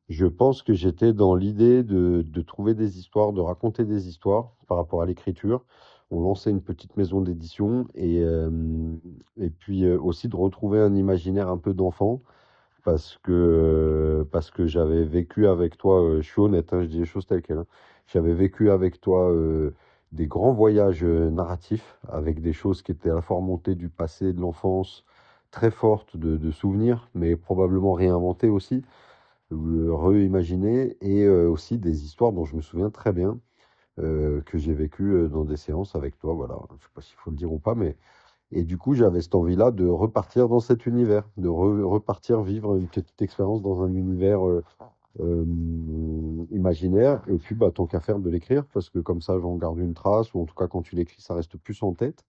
Je pense que j'étais dans l'idée de trouver des histoires, de raconter des histoires par rapport à l'écriture. On lançait une petite maison d'édition et puis aussi de retrouver un imaginaire un peu d'enfant parce que j'avais vécu avec toi, je suis honnête, hein, je dis les choses telles quelles, hein. J'avais vécu avec toi des grands voyages narratifs avec des choses qui étaient à la fois remontées du passé, de l'enfance, très fortes de souvenirs, mais probablement réinventées aussi réimaginer et aussi des histoires dont je me souviens très bien que j'ai vécues dans des séances avec toi. Voilà, je sais pas s'il faut le dire ou pas, mais et du coup j'avais cette envie-là de repartir dans cet univers, de repartir vivre une petite expérience dans un univers euh, imaginaire. Et puis bah tant qu'à faire de l'écrire parce que comme ça j'en garde une trace ou en tout cas quand tu l'écris ça reste plus en tête.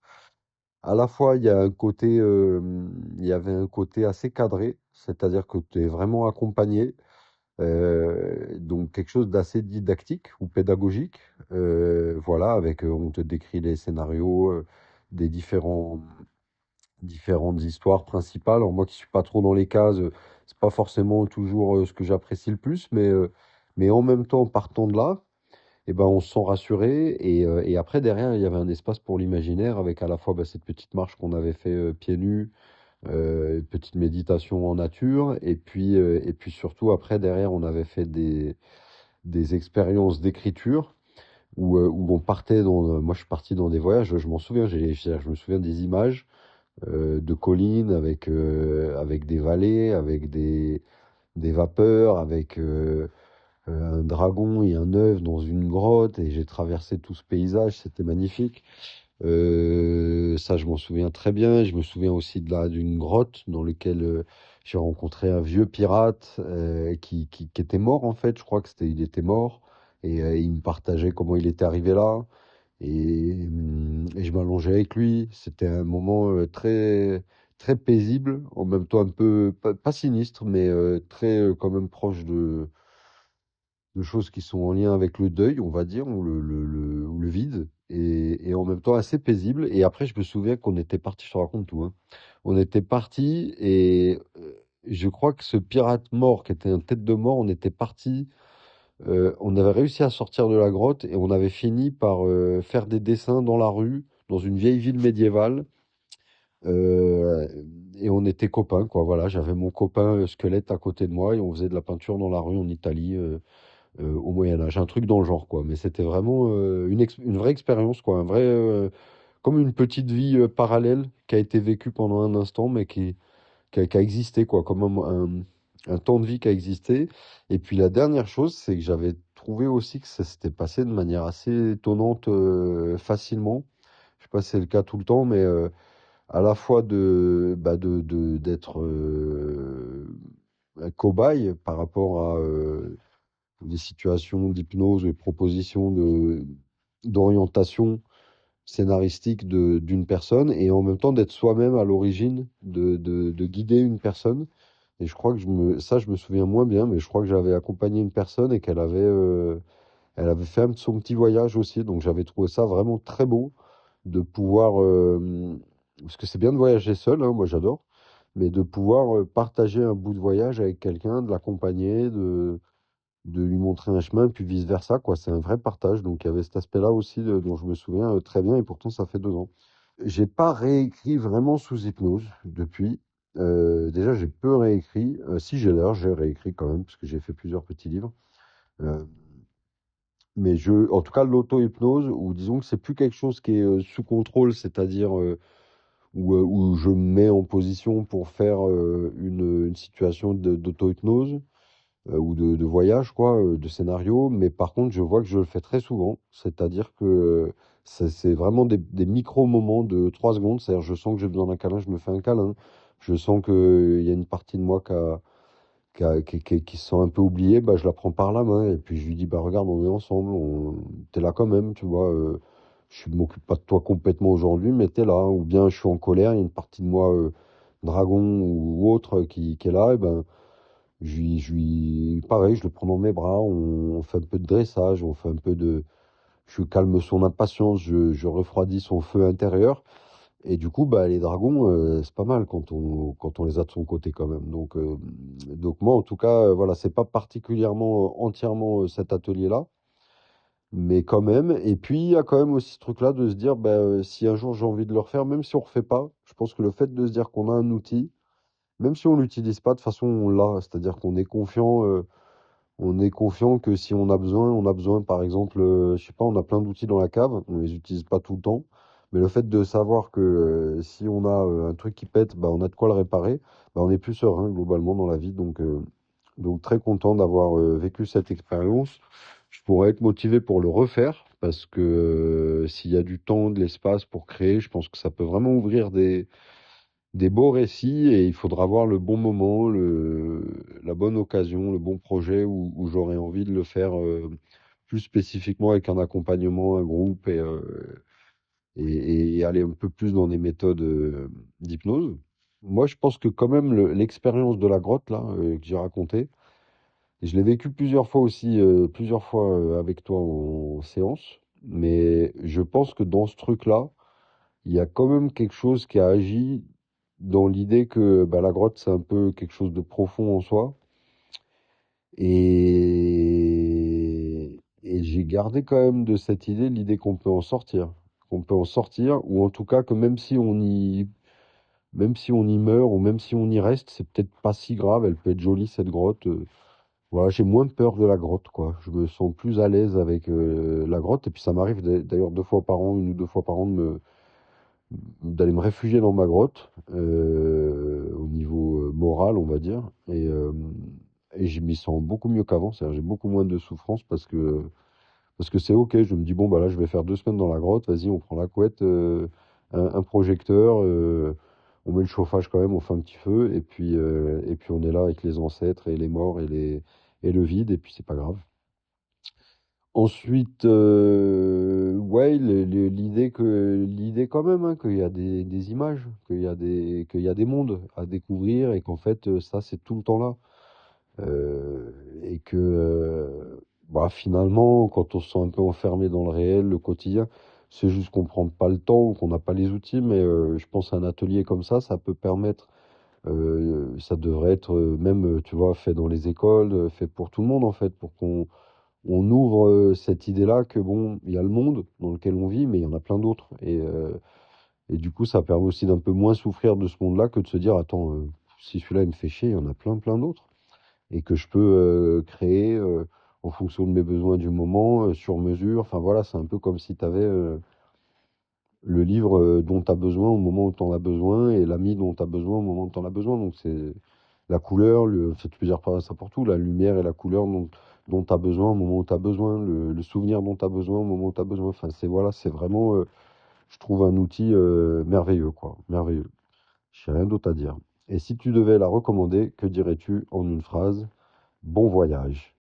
À la fois, il y a un côté, il y avait un côté assez cadré, c'est-à-dire que tu es vraiment accompagné donc quelque chose d'assez didactique ou pédagogique. Voilà, avec on te décrit les scénarios des différentes histoires principales. Alors moi qui suis pas trop dans les cases, c'est pas forcément toujours ce que j'apprécie le plus, mais en même temps, partant de là, eh ben, on se sent rassuré. Et après, derrière, il y avait un espace pour l'imaginaire avec à la fois bah, cette petite marche qu'on avait fait pieds nus, une petite méditation en nature. Et puis surtout, après, derrière, on avait fait des expériences d'écriture où on partait dans. Moi, je suis parti dans des voyages, je m'en souviens, je me souviens des images de collines avec des vallées, avec des vapeurs, avec un dragon et un œuf dans une grotte. Et j'ai traversé tout ce paysage, c'était magnifique. Ça, je m'en souviens très bien. Je me souviens aussi d'une grotte dans laquelle j'ai rencontré un vieux pirate qui était mort en fait. Je crois que il était mort et il me partageait comment il était arrivé là et je m'allongeais avec lui. C'était un moment très paisible, en même temps un peu pas sinistre, mais très quand même proche de choses qui sont en lien avec le deuil, on va dire, ou le vide, et en même temps assez paisible. Et après, je me souviens qu'on était parti, je te raconte tout, hein. On était parti et je crois que ce pirate mort, qui était un tête de mort, on était parti, on avait réussi à sortir de la grotte et on avait fini par faire des dessins dans la rue, dans une vieille ville médiévale. euh, et on était copains, quoi. Voilà, j'avais mon copain squelette à côté de moi et on faisait de la peinture dans la rue en Italie. Au Moyen Âge, un truc dans le genre, quoi. Mais c'était vraiment une vraie expérience, quoi. Comme une petite vie parallèle qui a été vécue pendant un instant, mais qui a existé, quoi. Comme un temps de vie qui a existé. Et puis la dernière chose, c'est que j'avais trouvé aussi que ça s'était passé de manière assez étonnante, facilement. Je sais pas si c'est le cas tout le temps, mais à la fois d'être un cobaye par rapport à des situations d'hypnose et propositions d'orientation scénaristique d'une personne et en même temps d'être soi-même à l'origine de guider une personne. Et je crois que ça, je me souviens moins bien, mais je crois que j'avais accompagné une personne et elle avait fait son petit voyage aussi. Donc j'avais trouvé ça vraiment très beau de pouvoir, parce que c'est bien de voyager seul, hein, moi j'adore, mais de pouvoir partager un bout de voyage avec quelqu'un, de l'accompagner, de lui montrer un chemin, puis vice-versa, quoi. C'est un vrai partage. Donc, il y avait cet aspect-là aussi dont je me souviens très bien, et pourtant, ça fait 2 ans. J'ai pas réécrit vraiment sous hypnose depuis. Déjà, j'ai peu réécrit. Si j'ai l'heure, j'ai réécrit quand même, parce que j'ai fait plusieurs petits livres. Euh, mais en tout cas, l'auto-hypnose, ou disons que c'est plus quelque chose qui est sous contrôle, c'est-à-dire où je me mets en position pour faire une situation d'auto-hypnose. Ou de voyage, quoi, de scénario. Mais par contre, je vois que je le fais très souvent. C'est-à-dire que c'est vraiment des micro-moments de 3 secondes. C'est-à-dire, je sens que j'ai besoin d'un câlin, je me fais un câlin. Je sens qu'il y a une partie de moi qui se sent un peu oubliée, bah, je la prends par la main. Et puis je lui dis, bah, regarde, on est ensemble, t'es là quand même, tu vois. Je ne m'occupe pas de toi complètement aujourd'hui, mais t'es là. Ou bien je suis en colère, il y a une partie de moi, dragon ou autre, qui est là. Et ben, pareil, je le prends dans mes bras, on fait un peu de dressage, je calme son impatience, je refroidis son feu intérieur. Et du coup, bah, les dragons, c'est pas mal quand on les a de son côté quand même. Donc moi, en tout cas, voilà, c'est pas particulièrement entièrement cet atelier-là, mais quand même. Et puis, il y a quand même aussi ce truc-là de se dire, bah, si un jour j'ai envie de le refaire, même si on refait pas, je pense que le fait de se dire qu'on a un outil, même si on l'utilise pas, de toute façon, on l'a. C'est-à-dire qu'on est confiant. On est confiant que si on a besoin, on a besoin, par exemple, je sais pas, on a plein d'outils dans la cave, on les utilise pas tout le temps, mais le fait de savoir que si on a un truc qui pète, bah, on a de quoi le réparer, bah, on est plus serein globalement dans la vie. Donc très content d'avoir vécu cette expérience. Je pourrais être motivé pour le refaire parce que s'il y a du temps, de l'espace pour créer, je pense que ça peut vraiment ouvrir des beaux récits et il faudra voir le bon moment, la bonne occasion, le bon projet où j'aurai envie de le faire plus spécifiquement avec un accompagnement, un groupe et aller un peu plus dans des méthodes d'hypnose. Moi, je pense que quand même l'expérience de la grotte là que j'ai racontée, et je l'ai vécu plusieurs fois aussi, plusieurs fois avec toi en séance, mais je pense que dans ce truc-là, il y a quand même quelque chose qui a agi dans l'idée que bah, la grotte, c'est un peu quelque chose de profond en soi. Et j'ai gardé quand même de cette idée l'idée qu'on peut en sortir. Qu'on peut en sortir, ou en tout cas que même si on y meurt, ou même si on y reste, c'est peut-être pas si grave, elle peut être jolie cette grotte. Voilà, j'ai moins peur de la grotte, quoi. Je me sens plus à l'aise avec la grotte, et puis ça m'arrive d'ailleurs 2 fois par an, 1 ou 2 fois par an, d'aller me réfugier dans ma grotte, au niveau moral, on va dire. Et je m'y sens beaucoup mieux qu'avant. C'est-à-dire, j'ai beaucoup moins de souffrance parce que c'est OK. Je me dis, bon, bah là, je vais faire 2 semaines dans la grotte. Vas-y, on prend la couette, un projecteur, on met le chauffage quand même, on fait un petit feu. Et puis on est là avec les ancêtres et les morts et le vide. Et puis, c'est pas grave. Ensuite, ouais, l'idée quand même, hein, qu'il y a des images, qu'il y a des mondes à découvrir et qu'en fait, ça, c'est tout le temps là. Et que, bah, finalement, quand on se sent un peu enfermé dans le réel, le quotidien, c'est juste qu'on prend pas le temps ou qu'on n'a pas les outils, mais je pense qu'un atelier comme ça peut permettre, ça devrait être même, tu vois, fait dans les écoles, fait pour tout le monde en fait, pour qu'on ouvre cette idée-là que bon, il y a le monde dans lequel on vit, mais il y en a plein d'autres. Et du coup, ça permet aussi d'un peu moins souffrir de ce monde-là que de se dire, attends, si celui-là il me fait chier, il y en a plein, plein d'autres. Et que je peux créer en fonction de mes besoins du moment, sur mesure. Enfin voilà, c'est un peu comme si tu avais le livre dont tu as besoin au moment où tu en as besoin et l'ami dont tu as besoin au moment où tu en as besoin. Donc c'est la couleur, tu peux dire pas ça pour tout, la lumière et la couleur dont tu as besoin au moment où tu as besoin, le souvenir dont tu as besoin au moment où tu as besoin. Enfin c'est voilà, c'est vraiment, je trouve un outil merveilleux, quoi. Merveilleux. J'ai rien d'autre à dire. Et si tu devais la recommander, que dirais-tu en une phrase? Bon voyage.